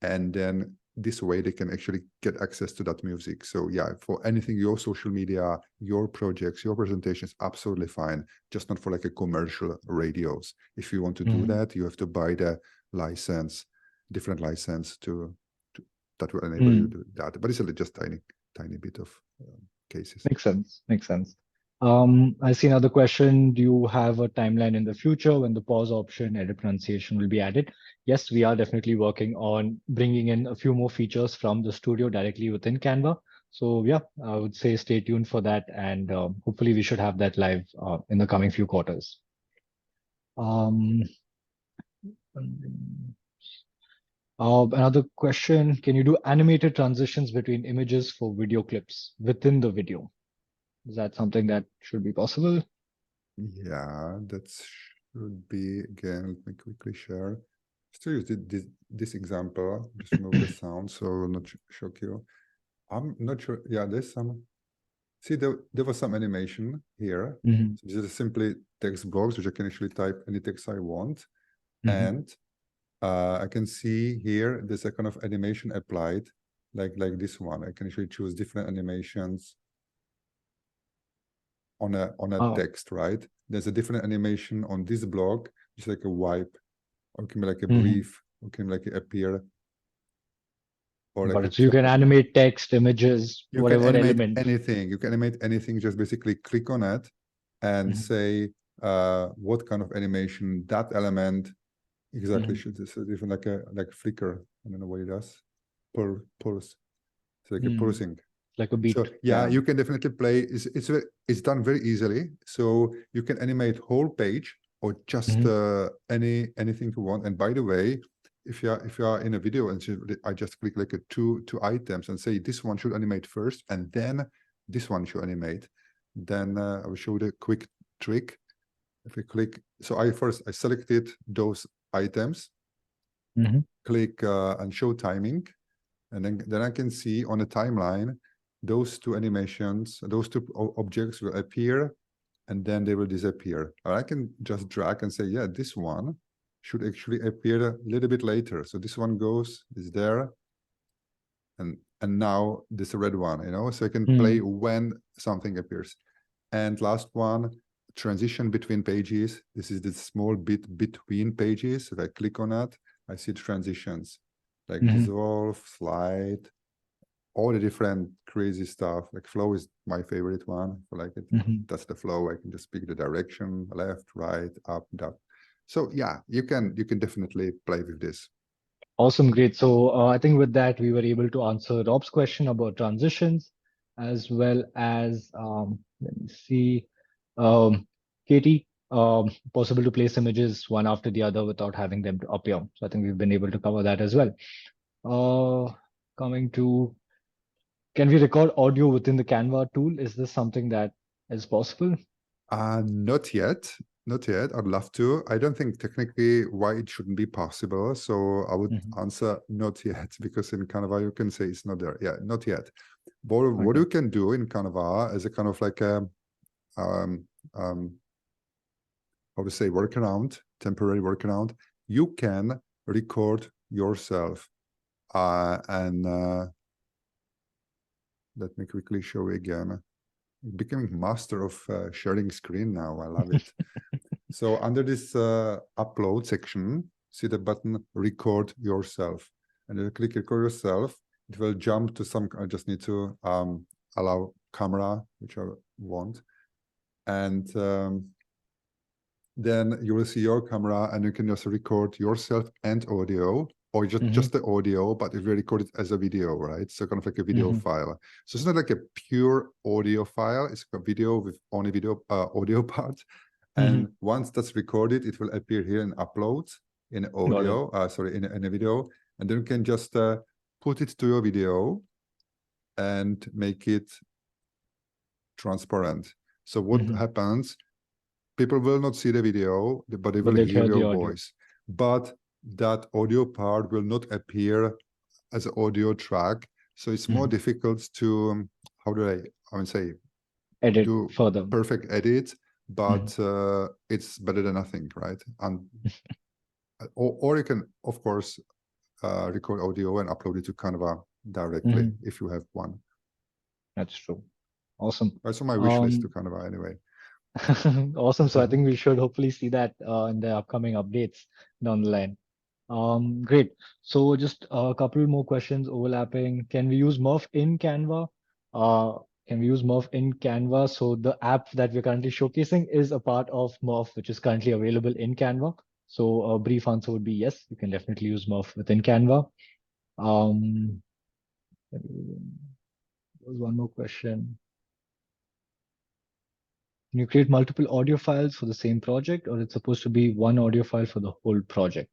and then this way they can actually get access to that music. So for anything, your social media, your projects, your presentations, absolutely fine. Just not for like a commercial radios. If you want to do that, you have to buy the license, different license to that will enable you to do that. But it's just tiny bit of cases.
Makes sense. I see another question. Do you have a timeline in the future when the pause option, edit pronunciation will be added? Yes, we are definitely working on bringing in a few more features from the studio directly within Canva. So I would say stay tuned for that. And hopefully we should have that live in the coming few quarters. Another question, can you do animated transitions between images for video clips within the video? Is that something that should be possible?
Yeah, that should be, again, let me quickly share. Still use this example, just remove the sound so it will not shock you. I'm not sure, there's some, see there was some animation here. So this is simply text blocks, which I can actually type any text I want. And I can see here, there's a kind of animation applied, like this one. I can actually choose different animations on a text, right? There's a different animation on this block, just like a wipe, or it can be like a brief, or it can be like appear. Or like
so you can animate text, images,
you
whatever
can animate
element.
anything. You can animate anything, just basically click on it and say what kind of animation that element exactly should. So even like a flicker. I don't know what it does. Pulse. So like a pulsing.
Like a beat.
So you can definitely play. It's done very easily. So you can animate whole page or just anything you want. And by the way, if you are in a video and I just click like two items and say this one should animate first and then this one should animate, then I will show you the quick trick. If we click, so I selected those items, click and show timing, and then I can see on the timeline those two animations, those two objects will appear, and then they will disappear. Or I can just drag and say, yeah, this one should actually appear a little bit later. So this one is there, and now this red one, you know, so I can play when something appears. And last one, transition between pages. This is the small bit between pages. If I click on that, I see transitions like dissolve, slide, all the different crazy stuff. Like flow is my favorite one. I like it. That's the flow. I can just pick the direction, left, right, up, down. So yeah, you can definitely play with this.
Awesome, great. So I think with that, we were able to answer Rob's question about transitions, as well as, let me see, Katie, possible to place images one after the other without having them to appear. So I think we've been able to cover that as well. Coming to, can we record audio within the Canva tool? Is this something that is possible?
Not yet. Not yet. I'd love to. I don't think technically why it shouldn't be possible. So I would answer not yet, because in Canva you can say it's not there. Yeah, not yet. But what you can do in Canva is a kind of like a how to say workaround, temporary workaround. You can record yourself, and let me quickly show you again. Becoming master of sharing screen now. I love it. So under this upload section, see the button record yourself, and you click record yourself. It will jump to some. I just need to allow camera, which I want, and then you will see your camera, and you can just record yourself and audio, or just the audio, but if you record it as a video, right? So kind of like a video file. So it's not like a pure audio file. It's a video with only video audio part. And once that's recorded, it will appear here in uploads in audio, in a video. And then you can just put it to your video and make it transparent. So what happens? People will not see the video, but they will hear your voice. But that audio part will not appear as an audio track. So it's more difficult to, how do I would say,
edit
do
further.
Perfect edit, but it's better than nothing, right? And or you can, of course, record audio and upload it to Canva directly if you have one.
That's true. Awesome.
That's on my wish list to Canva anyway.
Awesome. So I think we should hopefully see that in the upcoming updates down the line. Great. So just a couple more questions overlapping. Can we use Murf in Canva? So the app that we're currently showcasing is a part of Murf, which is currently available in Canva. So a brief answer would be yes, you can definitely use Murf within Canva. There was one more question. Can you create multiple audio files for the same project, or it's supposed to be one audio file for the whole project?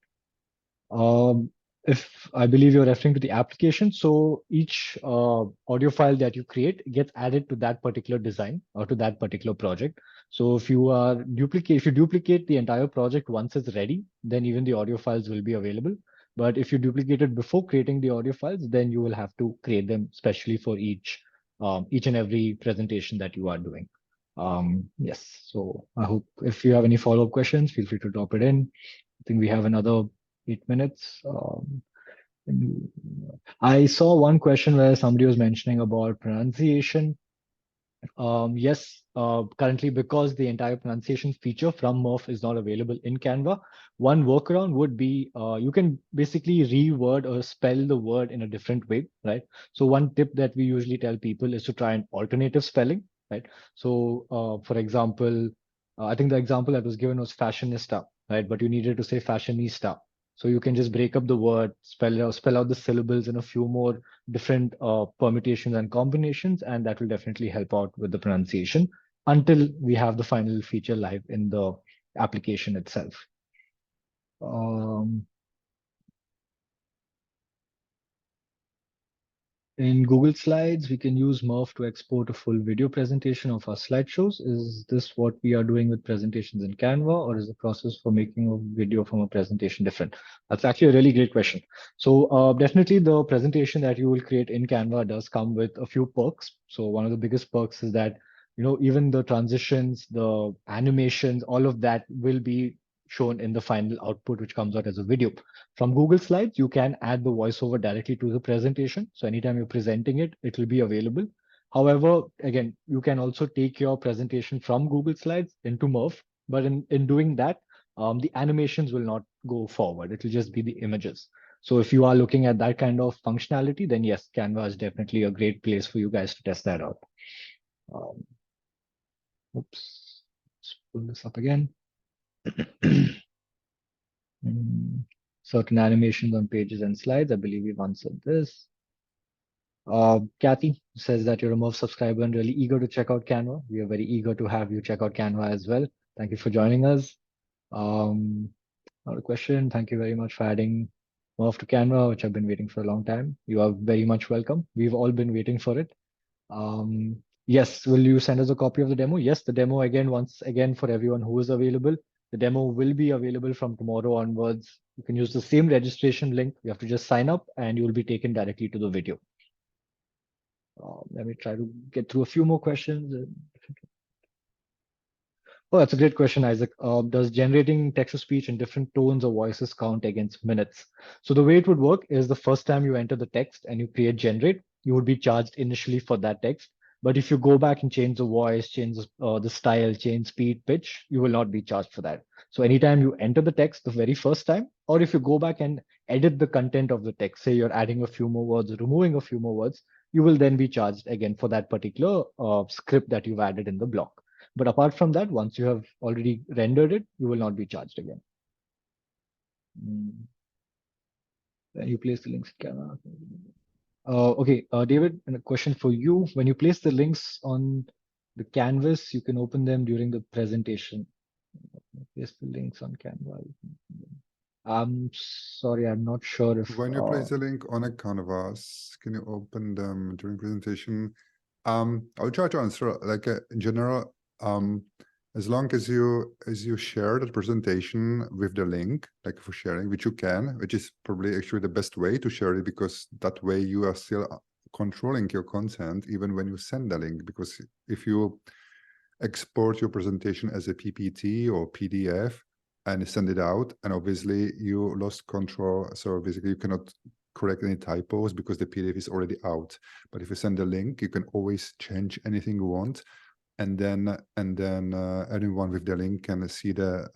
If I believe you're referring to the application, so each audio file that you create gets added to that particular design or to that particular project. So if you duplicate the entire project once it's ready, then even the audio files will be available. But if you duplicate it before creating the audio files, then you will have to create them specially for each and every presentation that you are doing. Yes, so I hope if you have any follow-up questions, feel free to drop it in. I think we have another 8 minutes. I saw one question where somebody was mentioning about pronunciation. Yes, currently, because the entire pronunciation feature from Murf is not available in Canva, one workaround would be you can basically reword or spell the word in a different way, right? So one tip that we usually tell people is to try an alternative spelling, right? So for example, I think the example that was given was fashionista, right? But you needed to say fashionista. So you can just break up the word, spell out the syllables in a few more different permutations and combinations, and that will definitely help out with the pronunciation until we have the final feature live in the application itself. In Google Slides, we can use Murf to export a full video presentation of our slideshows. Is this what we are doing with presentations in Canva, or is the process for making a video from a presentation different? That's actually a really great question. So definitely the presentation that you will create in Canva does come with a few perks. So one of the biggest perks is that, even the transitions, the animations, all of that will be shown in the final output, which comes out as a video. From Google Slides, you can add the voiceover directly to the presentation. So anytime you're presenting it, it will be available. However, again, you can also take your presentation from Google Slides into Murf, but in doing that, the animations will not go forward. It will just be the images. So if you are looking at that kind of functionality, then yes, Canva is definitely a great place for you guys to test that out. Oops, let's pull this up again. Certain animations on pages and slides. I believe we've answered this. Kathy says that you're a Murf subscriber and really eager to check out Canva. We are very eager to have you check out Canva as well. Thank you for joining us. Another question. Thank you very much for adding Murf to Canva, which I've been waiting for a long time. You are very much welcome. We've all been waiting for it. Yes, will you send us a copy of the demo? Yes, the demo once again for everyone who is available. The demo will be available from tomorrow onwards. You can use the same registration link. You have to just sign up and you will be taken directly to the video. Let me try to get through a few more questions. Oh, that's a great question, Isaac. Does generating text-to-speech in different tones or voices count against minutes? So the way it would work is the first time you enter the text and you create generate, you would be charged initially for that text. But if you go back and change the voice, change the style, change speed, pitch, you will not be charged for that. So anytime you enter the text the very first time, or if you go back and edit the content of the text, say you're adding a few more words, removing a few more words, you will then be charged again for that particular script that you've added in the block. But apart from that, once you have already rendered it, you will not be charged again. Then you place the links in Canva. Okay, David, and a question for you. When you place the links on the canvas, you can open them during the presentation. Place the links on Canva. I'm sorry, I'm not sure if...
When you place a link on a canvas, can you open them during presentation? I'll try to answer like in general, as long as you share the presentation with the link, like for sharing, which you can, which is probably actually the best way to share it, because that way you are still controlling your content even when you send the link. Because if you export your presentation as a PPT or PDF and send it out, and obviously you lost control, so basically you cannot correct any typos because the PDF is already out. But if you send a link, you can always change anything you want. And then anyone with the link can see the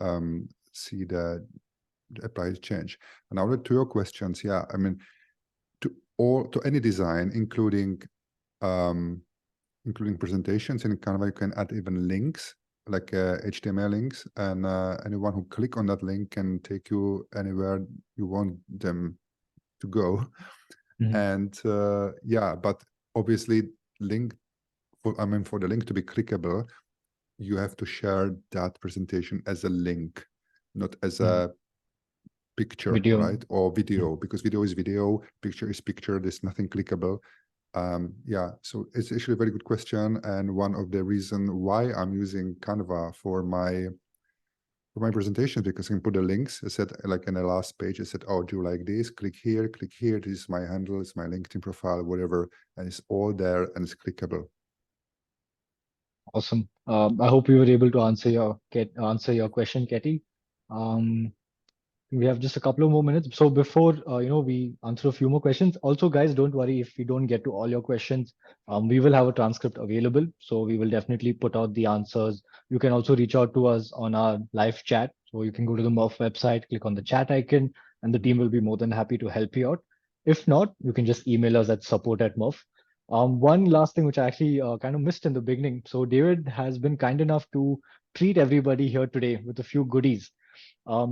applied change. And now to your questions, yeah, I mean, to any design, including presentations in Canva, you can add even links like HTML links, and anyone who click on that link can take you anywhere you want them to go. Mm-hmm. And yeah, but obviously for the link to be clickable, you have to share that presentation as a link, not as a picture, video. Right? Or video, because video is video, picture is picture, there's nothing clickable. Yeah, so it's actually a very good question, and one of the reasons why I'm using Canva for my presentation, because I can put the links. I said, like in the last page, I said, oh, do you like this? Click here, this is my handle, it's my LinkedIn profile, whatever, and it's all there and it's clickable.
Awesome. I hope we were able to answer your question, Katie. We have just a couple of more minutes. So before we answer a few more questions. Also, guys, don't worry if we don't get to all your questions. We will have a transcript available, so we will definitely put out the answers. You can also reach out to us on our live chat. So you can go to the Murf website, click on the chat icon, and the team will be more than happy to help you out. If not, you can just email us at support@Murf. One last thing which I actually kind of missed in the beginning. So David has been kind enough to treat everybody here today with a few goodies.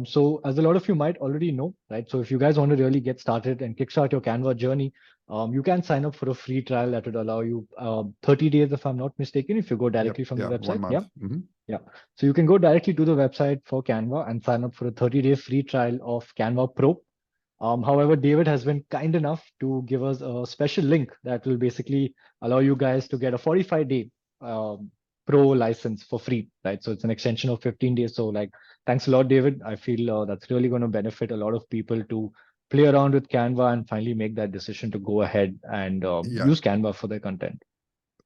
So as a lot of you might already know, right? So if you guys want to really get started and kickstart your Canva journey, you can sign up for a free trial that would allow you 30 days, if I'm not mistaken, if you go directly from the website.
1 month.
Yeah. Mm-hmm. Yeah. So you can go directly to the website for Canva and sign up for a 30-day free trial of Canva Pro. However, David has been kind enough to give us a special link that will basically allow you guys to get a 45-day pro license for free, right? So it's an extension of 15 days. So like, thanks a lot, David. I feel that's really going to benefit a lot of people to play around with Canva and finally make that decision to go ahead and
Yeah.
use Canva for their content.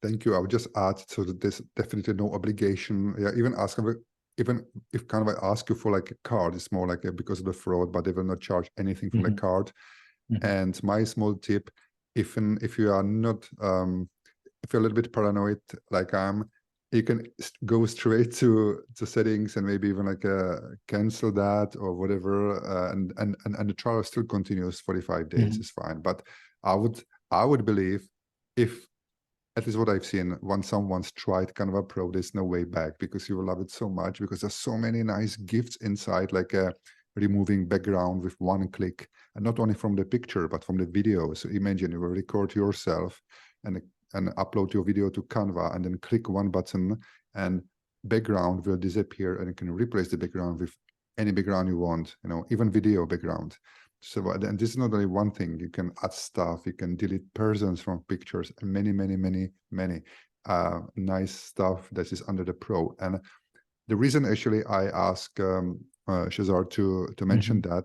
Thank you. I would just add, so that there's definitely no obligation. Yeah, even if Canva ask you for like a card, it's more like because of the fraud, but they will not charge anything for the card. And my small tip, if you are not, if you're a little bit paranoid like I'm, you can go straight to settings and maybe even like cancel that or whatever, and the trial still continues 45 days is fine. But I would believe, if at least what I've seen, once someone's tried Canva Pro, there's no way back, because you will love it so much, because there's so many nice gifts inside, like removing background with one click, and not only from the picture, but from the video. So imagine you will record yourself and upload your video to Canva, and then click one button and background will disappear, and you can replace the background with any background you want, even video background. So, and this is not only one thing. You can add stuff, you can delete persons from pictures, and many nice stuff that is under the Pro. And the reason actually I asked Shazar to mention that,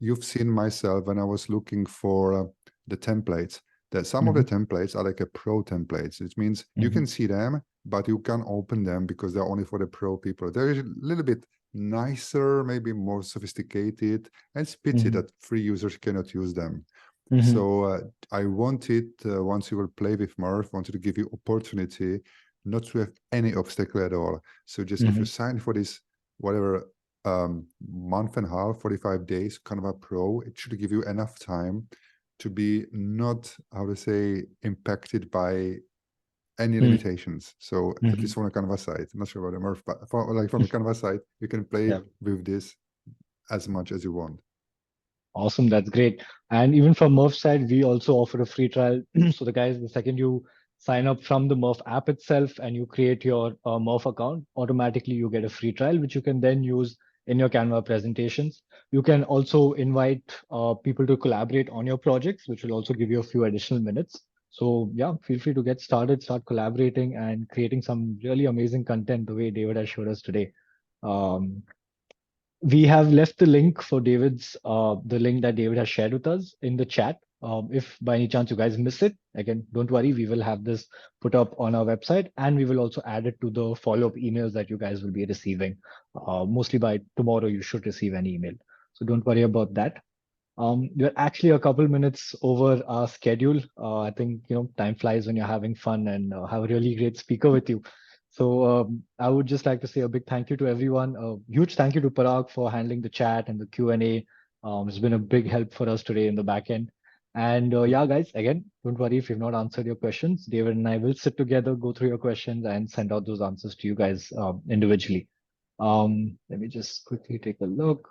you've seen myself when I was looking for the templates, that some of the templates are like a Pro templates. It means you can see them, but you can't open them because they're only for the Pro people. They're a little bit nicer, maybe more sophisticated, and it's pity that free users cannot use them. So I wanted, once you will play with Murf, wanted to give you opportunity not to have any obstacle at all. So just if you sign for this, whatever, month and a half, 45 days, Canva Pro, it should give you enough time to be not, how to say, impacted by any limitations. So at least from the Canva side, I'm not sure about the Murf, but from the Canva side, you can play with this as much as you want.
Awesome, that's great. And even from Murf's side, we also offer a free trial. So the guys, the second you sign up from the Murf app itself and you create your Murf account, automatically you get a free trial, which you can then use in your Canva presentations. You can also invite people to collaborate on your projects, which will also give you a few additional minutes. So yeah, feel free to get started, start collaborating and creating some really amazing content the way David has showed us today. We have left the link for David's, the link that David has shared with us in the chat. If by any chance you guys miss it, again, don't worry, we will have this put up on our website, and we will also add it to the follow-up emails that you guys will be receiving. Mostly by tomorrow, you should receive an email. So don't worry about that. We're actually a couple minutes over our schedule. I think, time flies when you're having fun, and have a really great speaker with you. So I would just like to say a big thank you to everyone. A huge thank you to Parag for handling the chat and the Q&A. It's been a big help for us today in the back end. And yeah, guys, again, don't worry if you've not answered your questions. David and I will sit together, go through your questions, and send out those answers to you guys individually. Let me just quickly take a look.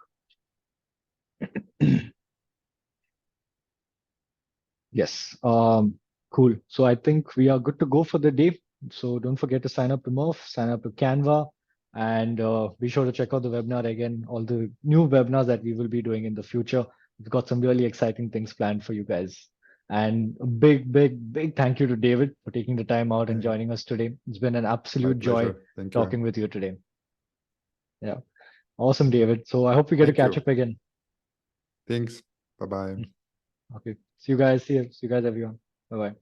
Yes, cool. So I think we are good to go for the day. So don't forget to sign up to Murf, sign up to Canva, and be sure to check out the webinar again, all the new webinars that we will be doing in the future. We've got some really exciting things planned for you guys. And a big thank you to David for taking the time out and joining us today. It's been an absolute joy talking with you today. Yeah, awesome, David. So I hope we get to catch up again.
Thanks. Bye-bye.
Okay. See you guys. See you guys, everyone. Bye-bye.